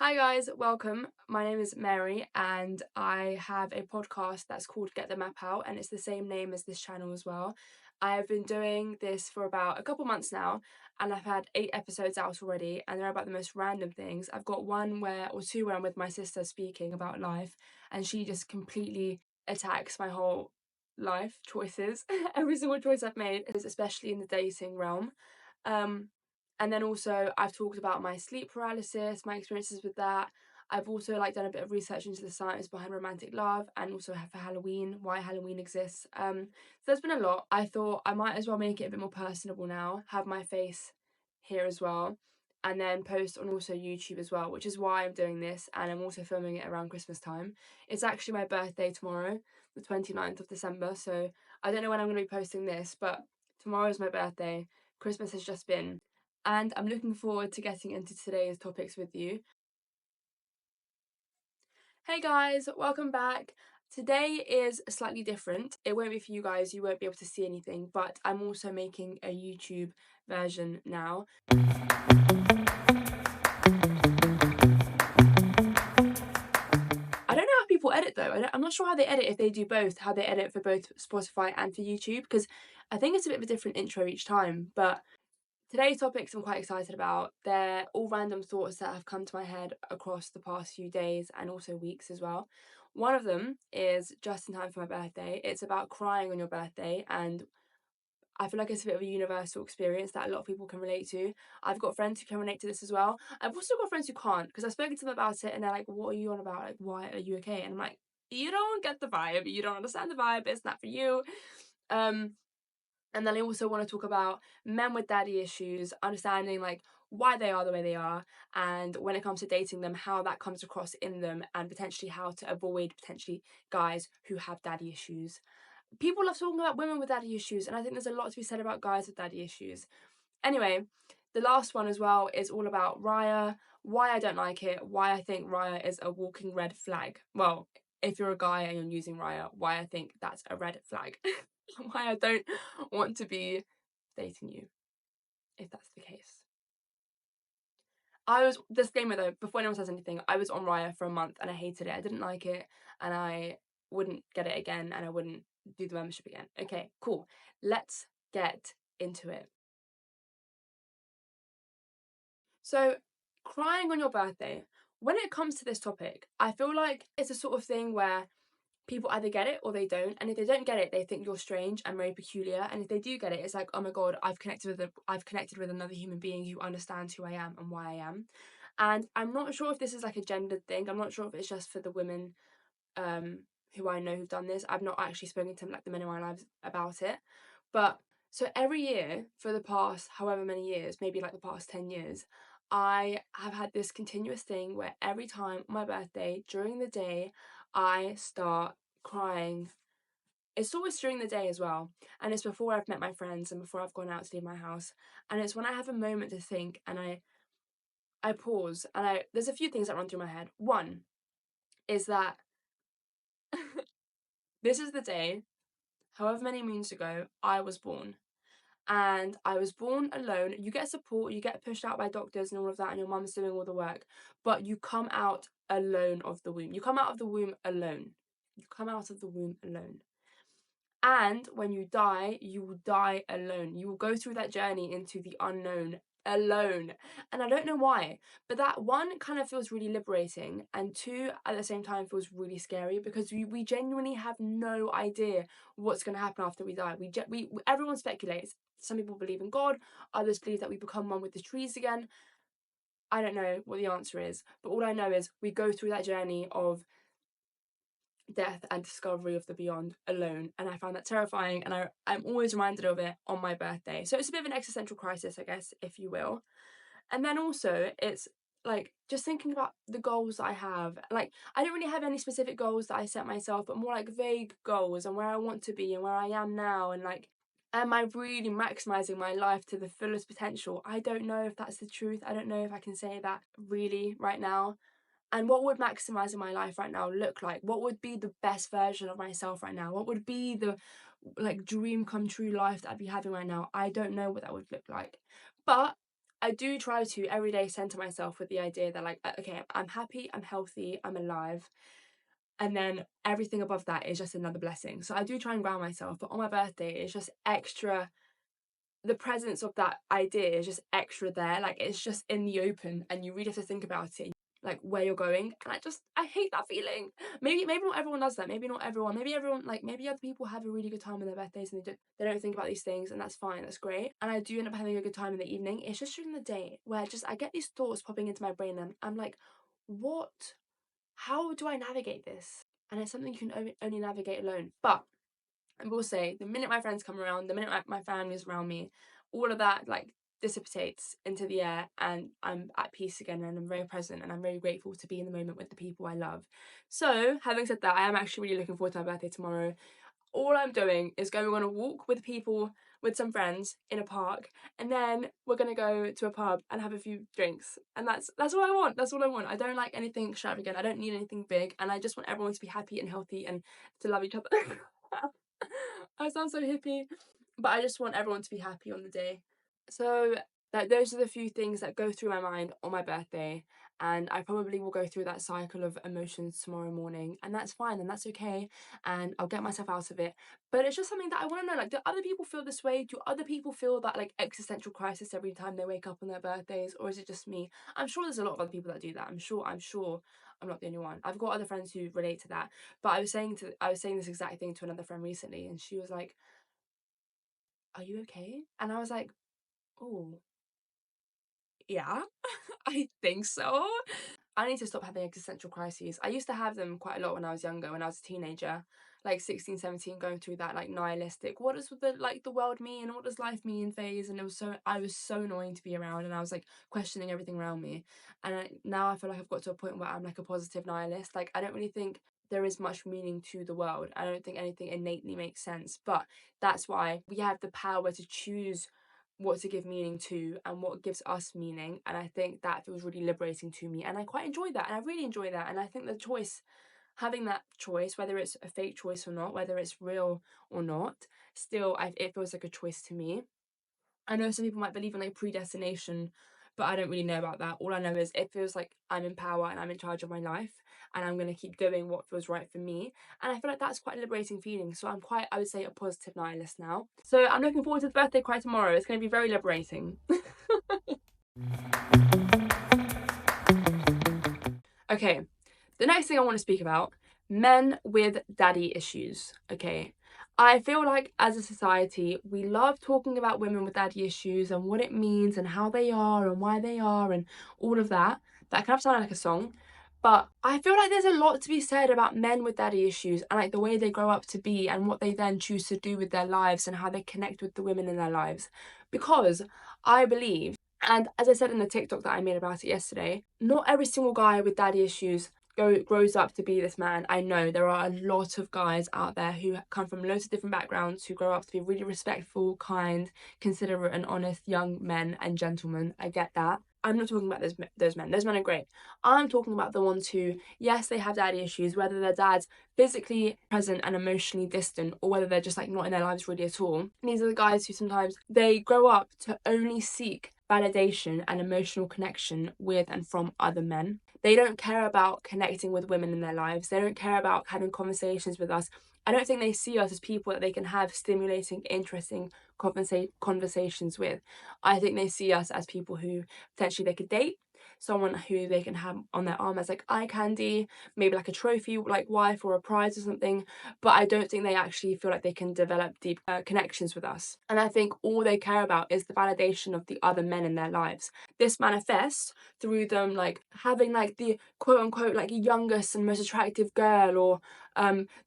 Hi guys, welcome. My name is Mary and I have a podcast that's called Get the Map Out, and it's the same name as this channel as well. I've been doing this for about a couple months now and I've had 8 episodes out already, and they're about the most random things. I've got two where I'm with my sister speaking about life, and she just completely attacks my whole life choices. Every single choice I've made, especially in the dating realm. Um, and then also I've talked about my sleep paralysis, my experiences with that. I've also done a bit of research into the science behind romantic love, and also for Halloween, why Halloween exists. So there's been a lot. I thought I might as well make it a bit more personable now, have my face here as well, and then post on also YouTube as well, which is why I'm doing this, and I'm also filming it around Christmas time. It's actually my birthday tomorrow, the 29th of December, so I don't know when I'm going to be posting this, but tomorrow's my birthday. Christmas has just been, and I'm looking forward to getting into today's topics with you. Hey guys, welcome back. Today is slightly different. It won't be for you guys, you won't be able to see anything, but I'm also making a YouTube version now. I don't know how people edit though. I'm not sure how they edit, if they do both, how they edit for both Spotify and for YouTube, because I think it's a bit of a different intro each time. But today's topics I'm quite excited about. They're all random thoughts that have come to my head across the past few days and also weeks as well. One of them is just in time for my birthday. It's about crying on your birthday, and I feel like it's a bit of a universal experience that a lot of people can relate to. I've got friends who can relate to this as well. I've also got friends who can't, because I've spoken to them about it and they're like, what are you on about? Like, why are you okay? And I'm like, you don't get the vibe. You don't understand the vibe. It's not for you. And then I also want to talk about men with daddy issues, understanding why they are the way they are, and when it comes to dating them, how that comes across in them, and potentially how to avoid potentially guys who have daddy issues. People love talking about women with daddy issues, and I think there's a lot to be said about guys with daddy issues. Anyway, the last one as well is all about Raya, why I don't like it, why I think Raya is a walking red flag. Well, if you're a guy and you're using Raya, why I think that's a red flag. Why I don't want to be dating you, if that's the case. Disclaimer though, before anyone says anything, I was on Raya for a month and I hated it. I didn't like it and I wouldn't get it again and I wouldn't do the membership again. Okay, cool. Let's get into it. So, crying on your birthday. When it comes to this topic, I feel like it's a sort of thing where people either get it or they don't, and if they don't get it, they think you're strange and very peculiar, and if they do get it, it's like, oh my god, I've connected with another human being who understands who I am and why I am. And I'm not sure if this is like a gendered thing. I'm not sure if it's just for the women who I know who've done this. I've not actually spoken to the men in my lives about it, but so every year for the past however many years, maybe like the past 10 years, I have had this continuous thing where every time on my birthday during the day I start crying. It's always during the day as well, and it's before I've met my friends and before I've gone out to leave my house, and it's when I have a moment to think and I pause and there's a few things that run through my head. One is that this is the day, however many moons ago, I was born. And I was born alone. You get support, you get pushed out by doctors and all of that, and your mum's doing all the work, but you come out alone of the womb. You come out of the womb alone. You come out of the womb alone. And when you die, you will die alone. You will go through that journey into the unknown alone. And I don't know why, but that one kind of feels really liberating, and two at the same time feels really scary, because we genuinely have no idea what's going to happen after we die. Everyone speculates. Some people believe in God, others believe that we become one with the trees again. I don't know what the answer is, but all I know is we go through that journey of death and discovery of the beyond alone, and I find that terrifying, and I'm always reminded of it on my birthday. So it's a bit of an existential crisis, I guess, if you will. And then also it's just thinking about the goals that I have. I don't really have any specific goals that I set myself, but more vague goals and where I want to be and where I am now, and am I really maximizing my life to the fullest potential? I don't know if that's the truth. I don't know if I can say that really right now. And what would maximizing my life right now look like? What would be the best version of myself right now? What would be the dream come true life that I'd be having right now? I don't know what that would look like. But I do try to every day center myself with the idea that, like, okay, I'm happy, I'm healthy, I'm alive, and then everything above that is just another blessing. So I do try and ground myself, but on my birthday, it's just extra. The presence of that idea is just extra there. Like, it's just in the open, and you really have to think about it, like where you're going. And I hate that feeling. Maybe not everyone does that. Maybe not everyone. Maybe everyone, like, maybe other people have a really good time on their birthdays and they don't think about these things, and that's fine. That's great. And I do end up having a good time in the evening. It's just during the day where just I get these thoughts popping into my brain, and I'm like, what? How do I navigate this? And it's something you can only navigate alone. But I will say, the minute my friends come around, the minute my family is around me, all of that, like, dissipates into the air, and I'm at peace again, and I'm very present, and I'm very grateful to be in the moment with the people I love. So, having said that, I am actually really looking forward to my birthday tomorrow. All I'm doing is going on a walk with people, with some friends in a park, and then we're gonna go to a pub and have a few drinks. And that's all I want. That's all I want. I don't like anything extravagant. I don't need anything big, and I just want everyone to be happy and healthy and to love each other. I sound so hippie, but I just want everyone to be happy on the day. So those are the few things that go through my mind on my birthday, and I probably will go through that cycle of emotions tomorrow morning, and that's fine, and that's okay, and I'll get myself out of it. But it's just something that I want to know, like, do other people feel this way? Do other people feel that, like, existential crisis every time they wake up on their birthdays, or is it just me? I'm sure there's a lot of other people that do that. I'm sure I'm not the only one. I've got other friends who relate to that. But I was saying this exact thing to another friend recently, and she was like, "Are you okay?" And I was like, "Oh, yeah, I think so." I need to stop having existential crises. I used to have them quite a lot when I was younger, when I was a teenager, like 16, 17, going through that, like, nihilistic, what does the world mean? What does life mean phase? And I was so annoying to be around, and I was like questioning everything around me. And now I feel like I've got to a point where I'm like a positive nihilist. Like, I don't really think there is much meaning to the world. I don't think anything innately makes sense, but that's why we have the power to choose what to give meaning to and what gives us meaning. And I think that feels really liberating to me, and I quite enjoy that, and I really enjoy that. And I think the choice, having that choice, whether it's a fake choice or not, whether it's real or not, still it feels like a choice to me. I know some people might believe in, like, predestination, but I don't really know about that. All I know is it feels like I'm in power and I'm in charge of my life, and I'm going to keep doing what feels right for me. And I feel like that's quite a liberating feeling. So I'm quite, I would say, a positive nihilist now. So I'm looking forward to the birthday cry tomorrow. It's going to be very liberating. Okay, the next thing I want to speak about, men with daddy issues. Okay, I feel like as a society, we love talking about women with daddy issues and what it means and how they are and why they are and all of that. That kind of sounded like a song. But I feel like there's a lot to be said about men with daddy issues and, like, the way they grow up to be and what they then choose to do with their lives and how they connect with the women in their lives. Because I believe, and as I said in the TikTok that I made about it yesterday, not every single guy with daddy issues grows up to be this man. I know there are a lot of guys out there who come from loads of different backgrounds who grow up to be really respectful, kind, considerate, and honest young men and gentlemen. I get that. I'm not talking about those men. Those men are great. I'm talking about the ones who, yes, they have daddy issues, whether their dad's physically present and emotionally distant, or whether they're just, like, not in their lives really at all. These are the guys who sometimes they grow up to only seek validation and emotional connection with and from other men. They don't care about connecting with women in their lives. They don't care about having conversations with us. I don't think they see us as people that they can have stimulating, interesting conversations with. I think they see us as people who potentially they could date, someone who they can have on their arm as, like, eye candy, maybe like a trophy, like, wife or a prize or something. But I don't think they actually feel like they can develop deep connections with us. And I think all they care about is the validation of the other men in their lives. This manifests through them, like, having, like, the quote unquote, like, youngest and most attractive girl, or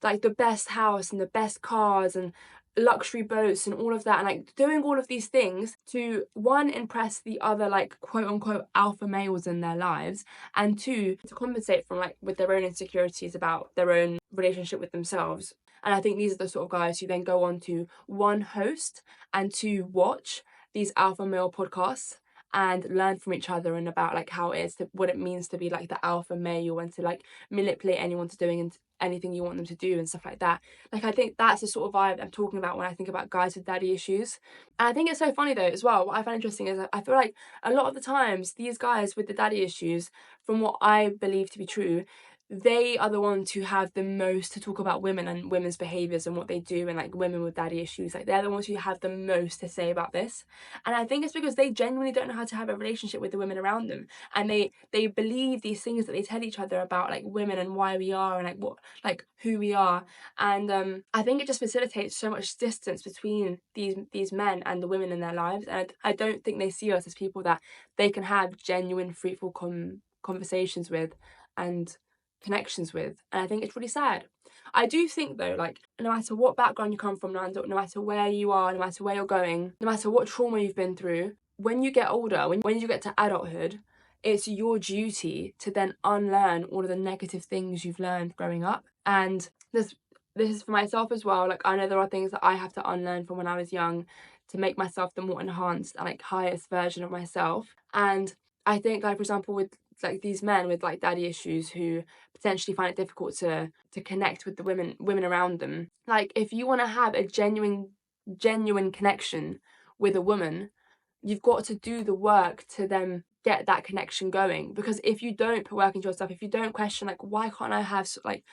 like the best house and the best cars and luxury boats and all of that, and, like, doing all of these things to, one, impress the other, like, quote unquote alpha males in their lives, and two, to compensate from, like, with their own insecurities about their own relationship with themselves. And I think these are the sort of guys who then go on to, one, host, and two, watch these alpha male podcasts and learn from each other, and about like how what it means to be like the alpha male, and to like manipulate anyone to doing anything you want them to do and stuff like that. Like, I think that's the sort of vibe I'm talking about when I think about guys with daddy issues. And I think it's so funny though as well. What I find interesting is I feel like a lot of the times these guys with the daddy issues, from what I believe to be true, they are the ones who have the most to talk about women and women's behaviors and what they do, and like women with daddy issues. Like, they're the ones who have the most to say about this. And I think it's because they genuinely don't know how to have a relationship with the women around them, and they believe these things that they tell each other about like women and why we are, and like what, like who we are. And I think it just facilitates so much distance between these men and the women in their lives. And I don't think they see us as people that they can have genuine fruitful conversations with and connections with. And I think it's really sad. I do think though, like, no matter what background you come from, no matter where you are, no matter where you're going, no matter what trauma you've been through, when you get older, when you get to adulthood, it's your duty to then unlearn all of the negative things you've learned growing up. And this is for myself as well. Like, I know there are things that I have to unlearn from when I was young to make myself the more enhanced and like highest version of myself. And I think, like, for example, with like these men with like daddy issues who potentially find it difficult to connect with the women around them. Like, if you want to have a genuine connection with a woman, you've got to do the work to then get that connection going. Because if you don't put work into yourself, if you don't question like, why can't I have like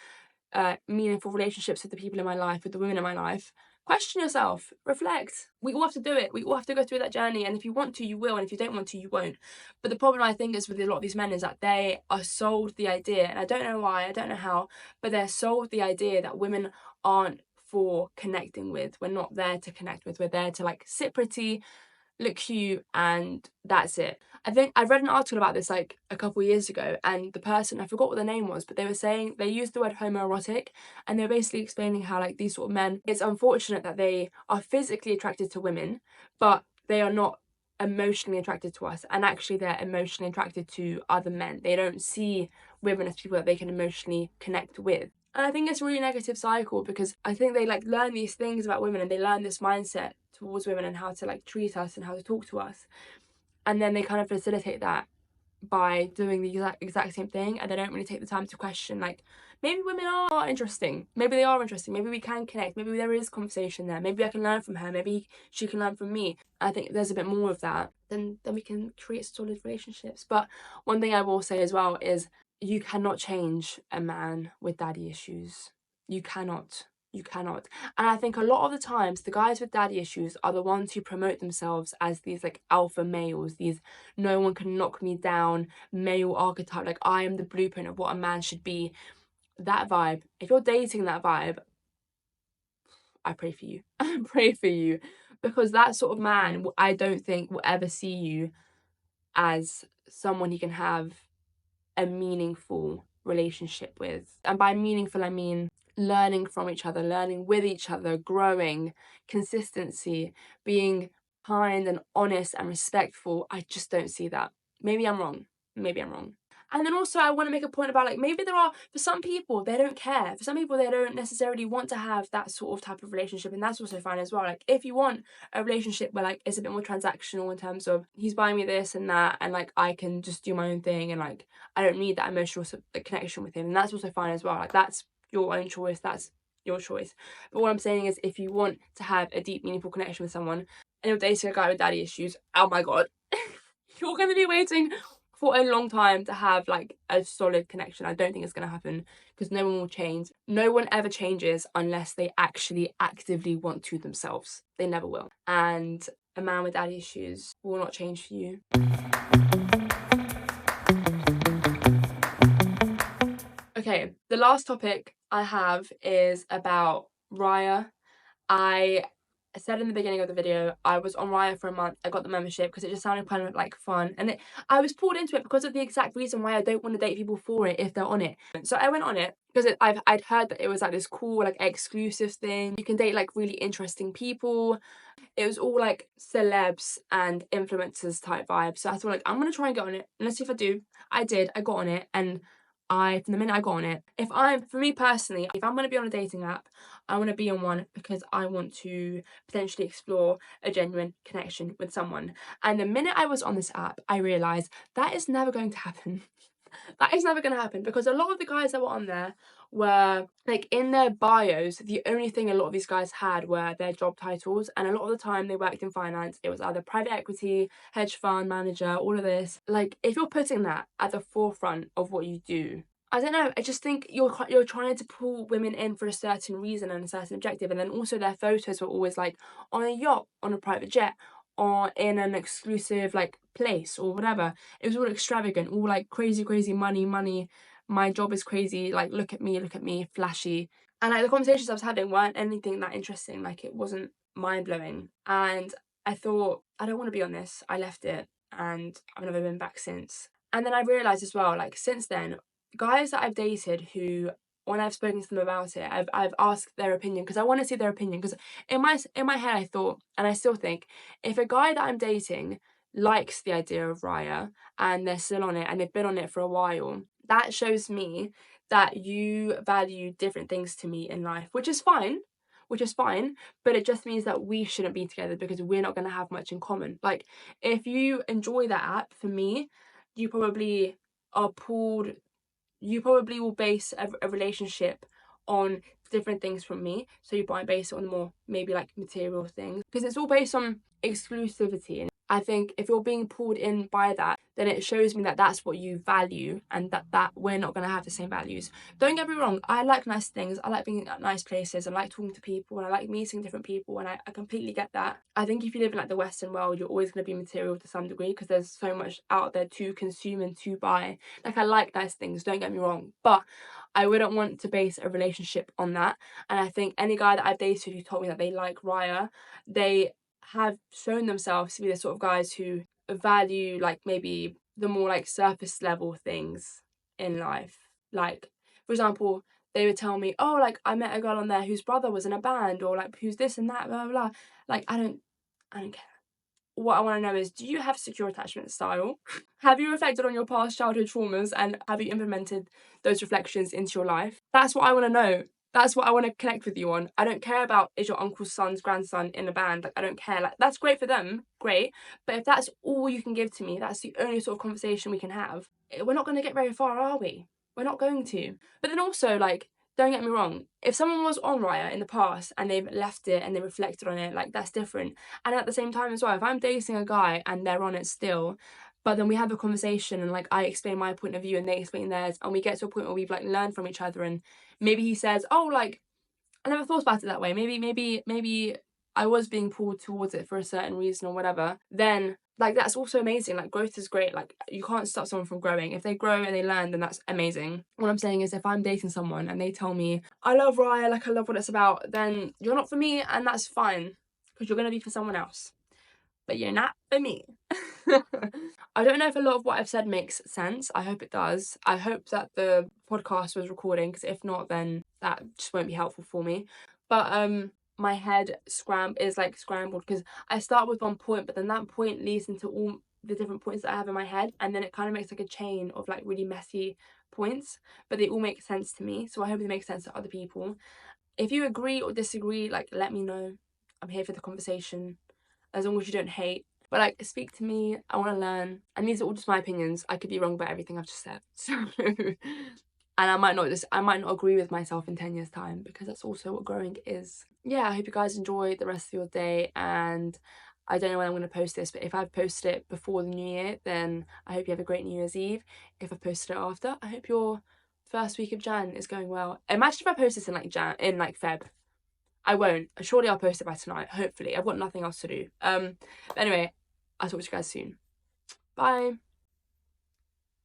meaningful relationships with the people in my life, with the women in my life, question yourself, reflect. We all have to do it. We all have to go through that journey. And if you want to, you will. And if you don't want to, you won't. But the problem, I think, is with a lot of these men is that they are sold the idea, and I don't know why, I don't know how, but they're sold the idea that women aren't for connecting with. We're not there to connect with. We're there to like sit pretty, look cute, and that's it. I think I read an article about this like a couple years ago, and the person, I forgot what the name was, but they were saying, they used the word homoerotic, and they were basically explaining how like these sort of men, it's unfortunate that they are physically attracted to women, but they are not emotionally attracted to us, and actually they're emotionally attracted to other men. They don't see women as people that they can emotionally connect with. And I think it's a really negative cycle, because I think they like learn these things about women, and they learn this mindset towards women and how to like treat us and how to talk to us, and then they kind of facilitate that by doing the exact same thing, and they don't really take the time to question like, maybe women are interesting, maybe they are interesting, maybe we can connect, maybe there is conversation there, maybe I can learn from her, maybe she can learn from me. I think there's a bit more of that, then we can create solid relationships. But one thing I will say as well is, you cannot change a man with daddy issues. You cannot. You cannot. And I think a lot of the times the guys with daddy issues are the ones who promote themselves as these like alpha males, these no one can knock me down male archetype, like I am the blueprint of what a man should be. That vibe, if you're dating that vibe, I pray for you. I pray for you. Because that sort of man, I don't think will ever see you as someone he can have a meaningful relationship with. And by meaningful, I mean learning from each other, learning with each other, growing, consistency, being kind and honest and respectful. I just don't see that. Maybe I'm wrong. Maybe I'm wrong. And then also I want to make a point about like, maybe there are, for some people, they don't care. For some people, they don't necessarily want to have that sort of type of relationship, and that's also fine as well. Like, if you want a relationship where like it's a bit more transactional in terms of he's buying me this and that, and like I can just do my own thing, and like I don't need that emotional connection with him, and that's also fine as well. Like, that's your own choice, that's your choice. But what I'm saying is, if you want to have a deep, meaningful connection with someone, and you're dating a guy with daddy issues, oh my god, you're going to be waiting for a long time to have like a solid connection. I don't think it's going to happen, because no one will change. No one ever changes unless they actually actively want to themselves. They never will. And a man with daddy issues will not change for you. Okay, the last topic I have is about Raya. I said in the beginning of the video, I was on Raya for a month. I got the membership because it just sounded kind of like fun, and I was pulled into it because of the exact reason why I don't want to date people for it if they're on it. So I went on it because I'd heard that it was like this cool like exclusive thing. You can date like really interesting people. It was all like celebs and influencers type vibe. So I thought like, I'm gonna try and get on it and let's see if I do. I did. I got on it, and from the minute I got on it, for me personally, if I'm going to be on a dating app, I want to be on one because I want to potentially explore a genuine connection with someone. And the minute I was on this app, I realised that is never going to happen. That is never going to happen, because a lot of the guys that were on there were, like, in their bios, the only thing a lot of these guys had were their job titles, and a lot of the time they worked in finance. It was either private equity, hedge fund manager, all of this. Like, if you're putting that at the forefront of what you do, I don't know, I just think you're trying to pull women in for a certain reason and a certain objective. And then also their photos were always like on a yacht, on a private jet, or in an exclusive like place or whatever. It was all extravagant, all like crazy, crazy money. My job is crazy. Like, look at me, flashy. And like the conversations I was having weren't anything that interesting. Like, it wasn't mind blowing. And I thought, I don't want to be on this. I left it and I've never been back since. And then I realised as well, like, since then, guys that I've dated who, when I've spoken to them about it, I've asked their opinion, because I want to see their opinion. Because in my head I thought, and I still think, if a guy that I'm dating likes the idea of Raya and they're still on it and they've been on it for a while, that shows me that you value different things to me in life, which is fine. But it just means that we shouldn't be together because we're not going to have much in common. Like, if you enjoy that app, for me, you probably will base a relationship on different things from me. So you might base it on more maybe like material things, because it's all based on exclusivity. And I think if you're being pulled in by that, then it shows me that that's what you value, and that we're not going to have the same values. Don't get me wrong, I like nice things, I like being at nice places, I like talking to people, and I like meeting different people, and I completely get that. I think if you live in like the Western world, you're always going to be material to some degree, because there's so much out there to consume and to buy. Like, I like nice things, don't get me wrong, but I wouldn't want to base a relationship on that. And I think any guy that I've dated who told me that they like Raya, they have shown themselves to be the sort of guys who value like maybe the more like surface level things in life. Like, for example, they would tell me, oh, like, I met a girl on there whose brother was in a band, or like who's this and that, blah blah blah. Like, I don't care. What I want to know is, do you have secure attachment style? Have you reflected on your past childhood traumas, and have you implemented those reflections into your life? That's what I want to know. That's what I want to connect with you on. I don't care about, is your uncle's son's grandson in a band? Like, I don't care. Like, that's great for them, great. But if that's all you can give to me, that's the only sort of conversation we can have, we're not going to get very far, are we? We're not going to. But then also, like, don't get me wrong, if someone was on Raya in the past and they've left it and they reflected on it, like, that's different. And at the same time as well, if I'm dating a guy and they're on it still, but then we have a conversation and like I explain my point of view and they explain theirs, and we get to a point where we've like learned from each other, and maybe he says, oh, like, I never thought about it that way, maybe I was being pulled towards it for a certain reason or whatever, then like that's also amazing. Like, growth is great. Like, you can't stop someone from growing. If they grow and they learn, then that's amazing. What I'm saying is, if I'm dating someone and they tell me, I love Raya, like, I love what it's about, then you're not for me, and that's fine, because you're going to be for someone else. But you're not for me. I don't know if a lot of what I've said makes sense. I hope it does. I hope that the podcast was recording, because if not, then that just won't be helpful for me. But my head is like scrambled, because I start with one point, but then that point leads into all the different points that I have in my head, and then it kind of makes like a chain of like really messy points, but they all make sense to me, so I hope they make sense to other people. If you agree or disagree, like, let me know. I'm here for the conversation, as long as you don't hate. But like, speak to me, I want to learn, and these are all just my opinions. I could be wrong about everything I've just said, so and I might not agree with myself in 10 years time, because that's also what growing is. Yeah, I hope you guys enjoy the rest of your day, and I don't know when I'm going to post this, but if I've posted it before the new year, then I hope you have a great New Year's Eve. If I've posted it after, I hope your first week of Jan is going well. Imagine if I post this in like Feb. I won't. Surely I'll post it by tonight, hopefully. I've got nothing else to do. But anyway, I'll talk to you guys soon. Bye.